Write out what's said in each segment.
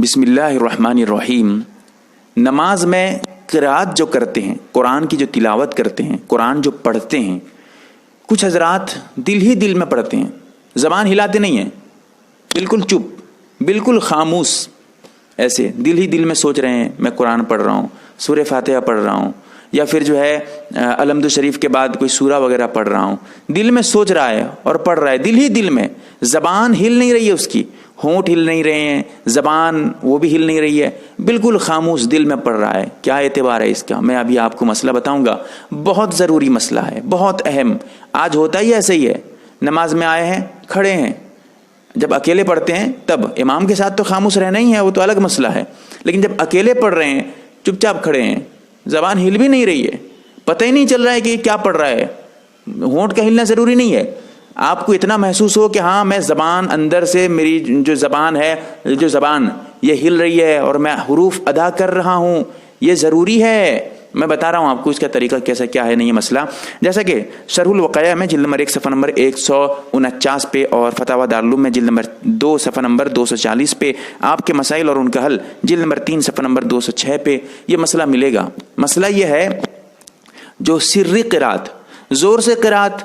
بسم اللہ الرحمن الرحیم۔ نماز میں قرات جو کرتے ہیں، قرآن کی جو تلاوت کرتے ہیں، قرآن جو پڑھتے ہیں، کچھ حضرات دل ہی دل میں پڑھتے ہیں، زبان ہلاتے نہیں ہیں، بالکل چپ، بالکل خاموش، ایسے دل ہی دل میں سوچ رہے ہیں میں قرآن پڑھ رہا ہوں، سورہ فاتحہ پڑھ رہا ہوں، یا پھر جو ہے الحمد شریف کے بعد کوئی سورہ وغیرہ پڑھ رہا ہوں، دل میں سوچ رہا ہے اور پڑھ رہا ہے، دل ہی دل میں، زبان ہل نہیں رہی ہے، اس کی ہونٹ ہل نہیں رہے ہیں، زبان وہ بھی ہل نہیں رہی ہے، بالکل خاموش دل میں پڑھ رہا ہے۔ کیا اعتبار ہے اس کا؟ میں ابھی آپ کو مسئلہ بتاؤں گا، بہت ضروری مسئلہ ہے، بہت اہم۔ آج ہوتا ہی ایسے ہی ہے، نماز میں آئے ہیں، کھڑے ہیں، جب اکیلے پڑھتے ہیں تب امام کے ساتھ تو خاموش رہنا ہی ہے، وہ تو الگ مسئلہ ہے، لیکن جب اکیلے پڑھ رہے ہیں، چپ چاپ کھڑے ہیں، زبان ہل بھی نہیں رہی ہے، پتہ ہی نہیں چل رہا ہے کہ کیا پڑھ رہا ہے، ہونٹ کا ہلنا ضروری نہیں ہے، آپ کو اتنا محسوس ہو کہ ہاں میں زبان اندر سے، میری جو زبان ہے، جو زبان یہ ہل رہی ہے اور میں حروف ادا کر رہا ہوں، یہ ضروری ہے۔ میں بتا رہا ہوں آپ کو اس کا طریقہ کیسا کیا ہے، نہیں یہ مسئلہ، جیسا کہ شرح الوقایہ میں جلد نمبر 1 صفحہ نمبر 149 پہ اور فتاوی دارالعلوم میں جلد نمبر 2 صفحہ نمبر 240 پہ، آپ کے مسائل اور ان کا حل جلد نمبر 3 صفحہ نمبر 206 پہ یہ مسئلہ ملے گا۔ مسئلہ یہ ہے جو سری قرات، زور سے قرات،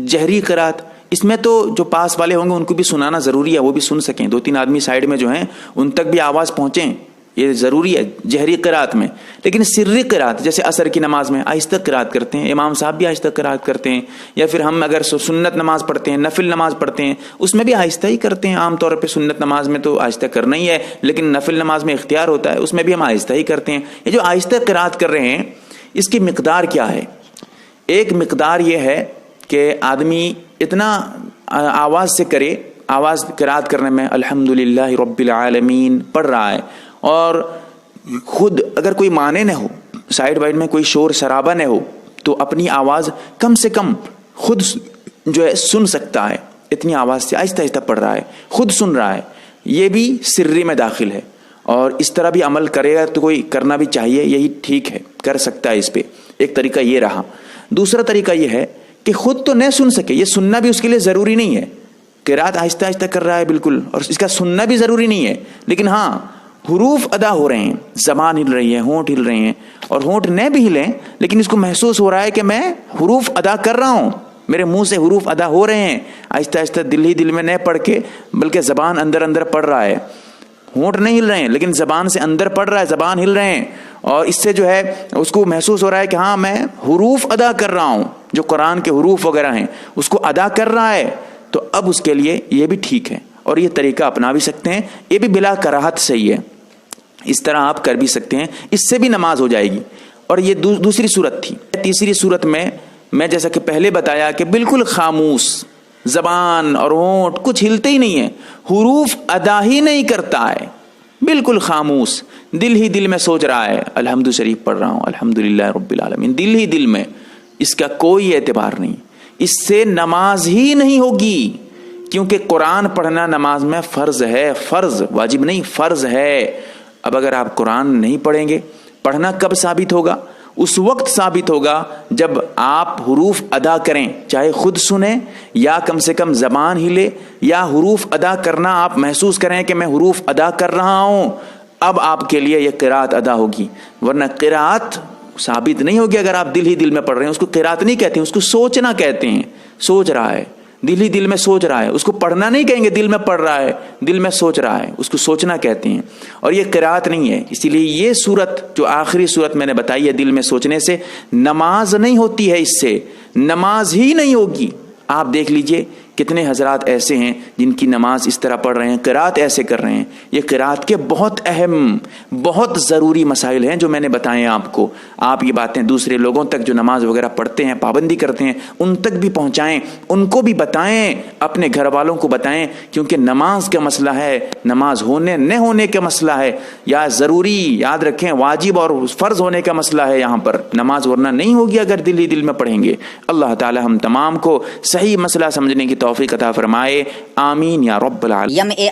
جہری قرات، اس میں تو جو پاس والے ہوں گے ان کو بھی سنانا ضروری ہے، وہ بھی سن سکیں، 2-3 آدمی سائیڈ میں جو ہیں ان تک بھی آواز پہنچیں، یہ ضروری ہے جہری قرات میں۔ لیکن سری قرات جیسے عصر کی نماز میں آہستہ قرات کرتے ہیں، امام صاحب بھی آہستہ قرات کرتے ہیں، یا پھر ہم اگر سنت نماز پڑھتے ہیں، نفل نماز پڑھتے ہیں، اس میں بھی آہستہ ہی کرتے ہیں۔ عام طور پہ سنت نماز میں تو آہستہ کرنا ہی ہے، لیکن نفل نماز میں اختیار ہوتا ہے، اس میں بھی ہم آہستہ ہی کرتے ہیں۔ یہ جو آہستہ قرات کر رہے ہیں اس کی مقدار کیا ہے؟ ایک مقدار یہ ہے کہ آدمی اتنا آواز سے کرے، آواز قرات کرنے میں الحمدللہ رب العالمین پڑھ رہا ہے، اور خود اگر کوئی معنی نہ ہو، سائیڈ وائڈ میں کوئی شور شرابہ نہ ہو، تو اپنی آواز کم سے کم خود جو ہے سن سکتا ہے، اتنی آواز سے آہستہ آہستہ پڑھ رہا ہے، خود سن رہا ہے، یہ بھی سری میں داخل ہے، اور اس طرح بھی عمل کرے گا تو کوئی کرنا بھی چاہیے، یہی ٹھیک ہے، کر سکتا ہے اس پہ۔ ایک طریقہ یہ رہا۔ دوسرا طریقہ یہ ہے کہ خود تو نہ سن سکے، یہ سننا بھی اس کے لیے ضروری نہیں ہے، قرات آہستہ آہستہ کر رہا ہے بالکل، اور اس کا سننا بھی ضروری نہیں ہے، لیکن ہاں حروف ادا ہو رہے ہیں، زبان ہل رہی ہے، ہونٹ ہل رہے ہیں، اور ہونٹ نہ بھی ہلیں لیکن اس کو محسوس ہو رہا ہے کہ میں حروف ادا کر رہا ہوں، میرے منہ سے حروف ادا ہو رہے ہیں، آہستہ آہستہ دل ہی دل میں نہ پڑھ کے بلکہ زبان اندر اندر پڑھ رہا ہے، ہونٹ نہیں ہل رہے ہیں لیکن زبان سے اندر پڑھ رہا ہے، زبان ہل رہے ہیں، اور اس سے جو ہے اس کو محسوس ہو رہا ہے کہ ہاں میں حروف ادا کر رہا ہوں، جو قرآن کے حروف وغیرہ ہیں اس کو ادا کر رہا ہے، تو اب اس کے لیے یہ بھی ٹھیک ہے، اور یہ طریقہ اپنا بھی سکتے ہیں، یہ بھی بلا کراہت صحیح ہے، اس طرح آپ کر بھی سکتے ہیں، اس سے بھی نماز ہو جائے گی۔ اور یہ دوسری صورت تھی۔ تیسری صورت میں جیسا کہ پہلے بتایا کہ بالکل خاموش، زبان اور ہونٹ کچھ ہلتے ہی نہیں ہیں، حروف ادا ہی نہیں کرتا ہے، بالکل خاموش، دل ہی دل میں سوچ رہا ہے الحمد شریف پڑھ رہا ہوں، الحمدللہ رب العالمین، دل ہی دل میں، اس کا کوئی اعتبار نہیں، اس سے نماز ہی نہیں ہوگی، کیونکہ قرآن پڑھنا نماز میں فرض ہے، فرض، واجب نہیں، فرض ہے۔ اب اگر آپ قرآن نہیں پڑھیں گے، پڑھنا کب ثابت ہوگا؟ اس وقت ثابت ہوگا جب آپ حروف ادا کریں، چاہے خود سنیں یا کم سے کم زبان ہلے، یا حروف ادا کرنا آپ محسوس کریں کہ میں حروف ادا کر رہا ہوں، اب آپ کے لیے یہ قرات ادا ہوگی، ورنہ قرات ثابت نہیں ہوگی اگر آپ دل ہی دل میں پڑھ رہے ہیں۔ اس کو قرات نہیں کہتے ہیں، اس کو سوچنا کہتے ہیں، سوچ رہا ہے، دل ہی دل میں سوچ رہا ہے، اس کو پڑھنا نہیں کہیں گے، دل میں پڑھ رہا ہے، دل میں سوچ رہا ہے، اس کو سوچنا کہتے ہیں، اور یہ قرات نہیں ہے۔ اسی لیے یہ صورت جو آخری صورت میں نے بتائی ہے، دل میں سوچنے سے نماز نہیں ہوتی ہے، اس سے نماز ہی نہیں ہوگی۔ آپ دیکھ لیجئے کتنے حضرات ایسے ہیں جن کی نماز اس طرح پڑھ رہے ہیں، قرات ایسے کر رہے ہیں۔ یہ قرات کے بہت اہم، بہت ضروری مسائل ہیں جو میں نے بتائے ہیں آپ کو۔ آپ یہ باتیں دوسرے لوگوں تک جو نماز وغیرہ پڑھتے ہیں، پابندی کرتے ہیں، ان تک بھی پہنچائیں، ان کو بھی بتائیں، اپنے گھر والوں کو بتائیں، کیونکہ نماز کا مسئلہ ہے، نماز ہونے نہ ہونے کا مسئلہ ہے، یا ضروری یاد رکھیں واجب اور فرض ہونے کا مسئلہ ہے یہاں پر۔ نماز ورنہ نہیں ہوگی اگر دل ہی دل میں پڑھیں گے۔ اللہ تعالی ہم تمام کو صحیح مسئلہ سمجھنے کی توفیق عطا فرمائے، آمین یا رب العالمین۔